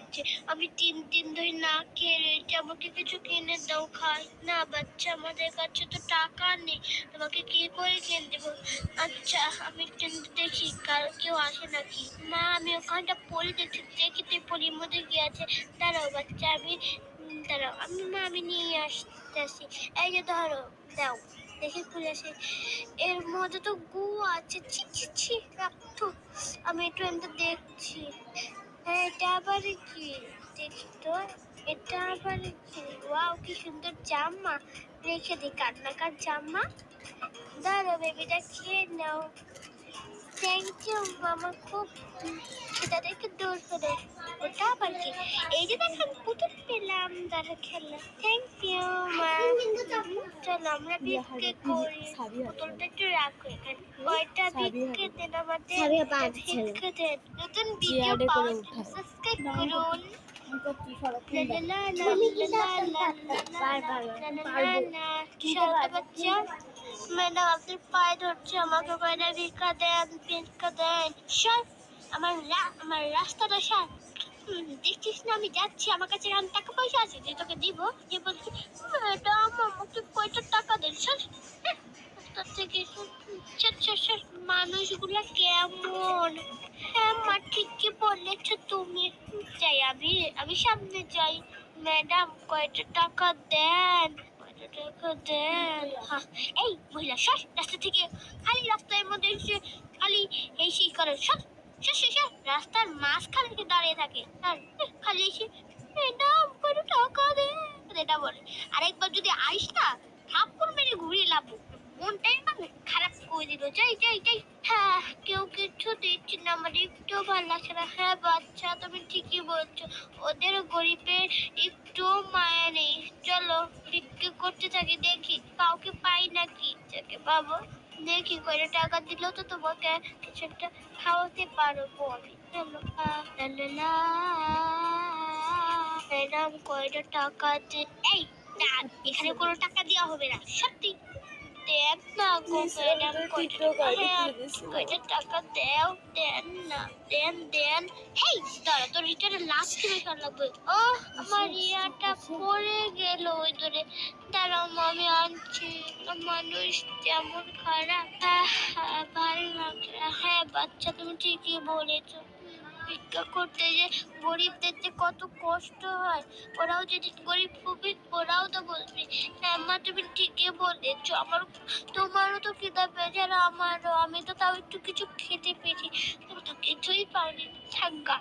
গেছে, আমি 3 দিন ধরে না খেয়ে রয়েছি, আমাকে কিছু কিনে দাও খাই। না বাচ্চা, আমাদের কাছে তো টাকা নেই, তোমাকে কি করে কিনে দেবো? আচ্ছা আমি কিন্তু দেখি কার কেউ আসে নাকি। মা আমি ওখানটা পড়ে দেখি তুই পরির মধ্যে গিয়ে আছে। দাঁড়াও বাচ্চা, দাঁড়াও আমি নিয়ে আসতেছি। এই যে ধরো, দাও। দেখি খুলেছে, এর মধ্যে তো গু আছে। ছি ছি ছি, রাখতো। আমি একটু এমনি দেখছি। হ্যাঁ, এটা আবার কি? দেখি তো, এটা আবার কি? ওয়াও, কি সুন্দর জামা। রেখে দিই, কান্নাকার জামা। দাঁড়াও বেবিটা, খেয়ে নাও। থ্যাংক ইউ মামা, খুব সেটা দেখে দূর করে। ওটা আবার কি? এই যে দেখেন পুতুল পেলাম, তারা খেলনা। থ্যাংক ইউ মা। চলো আমরা ভিক্ষে করি। পুতুলটা একটু রাখো এখানে। কয়টা ভিক্ষে দেন আমাদের, ভিক্ষে দেন। নতুন ভিডিও পাওয়ার জন্য সাবস্ক্রাইব করুন। ম্যাডাম আপনার পায়ে ধরছে, আমাকে কয়টা ভিক্ষা দেন, ভিক্ষা দেন। সর, আমার রাস্তাটা সর। দেখছিস না আমি যাচ্ছি, আমার কাছে এখন টাকা পয়সা আছে যে তোকে দিব। যে বলছি ম্যাডাম আমাকে কয়টা টাকা দেন। সর রাস্তা থেকে, মানুষগুলা কেমন। হ্যাঁ মা, ঠিকই বলেছ তুমি। যাই, আমি সামনে যাই। ম্যাডাম কয়টা টাকা দেন, কয়টা টাকা দেন। হ্যাঁ, এই মহিলা সর রাস্তা থেকে। খালি রাস্তার মধ্যে এসে খালি এই সেই করে। সর সর সর সর, রাস্তার মাঝখানে থেকে দাঁড়িয়ে থাকে আর খালি এসে ম্যাডাম কয়টা টাকা দেন এটা বলে। আরেকবার যদি আইস না, থাপ্পড় মেরে ঘুরিয়ে লাভো। মনটাই মানে খারাপ করে দিল। যাই যাই যাই। হ্যাঁ, কেউ কিছু দিচ্ছে না, আমার একটু ভালো লাগছে না। হ্যাঁ বাচ্চা, তুমি ঠিকই বলছো, ওদের গরিবের একটু মায়া নেই। চলো বিক্রি করতে থাকি, দেখি কাউকে পাই নাকি। যাকে পাবো দেখি, কয়টা টাকা দিলেও তো তোমাকে কিছু একটা খাওয়াতে পারবো আমি। চলো। লা লা লা। ম্যাডাম কয়টা টাকা এই না, এখানে কোনো টাকা দেওয়া হবে না সত্যি। দেন না গো ম্যাডাম, কয়টা টাকা দেও, দেন না, দেন দেন। হেই দাঁড়া, তোর রিটার্নে লাস্ট বেকার লাগবে। ও আমার ইয়াটা পড়ে গেল ওই ধরে। দাঁড়াও মা, আমি আনছি। মানুষ যেমন খারাপ, ভালো লাগছে। হ্যাঁ বাচ্চা, তুমি ঠিকই বলেছো। ভিক্ষা করতে যে গরিবদের যে কত কষ্ট হয়, ওরাও যদি গরিব খুবই, ওরাও তো বলবে। হ্যাঁ মা, তুমি ঠিকই বলেছো। তোমারও তো খিদা পেয়েছে আর আমারও। আমি তো তাও একটু কিছু খেতে পেয়েছি, তুমি তো কিছুই পাওনি। থাক গা।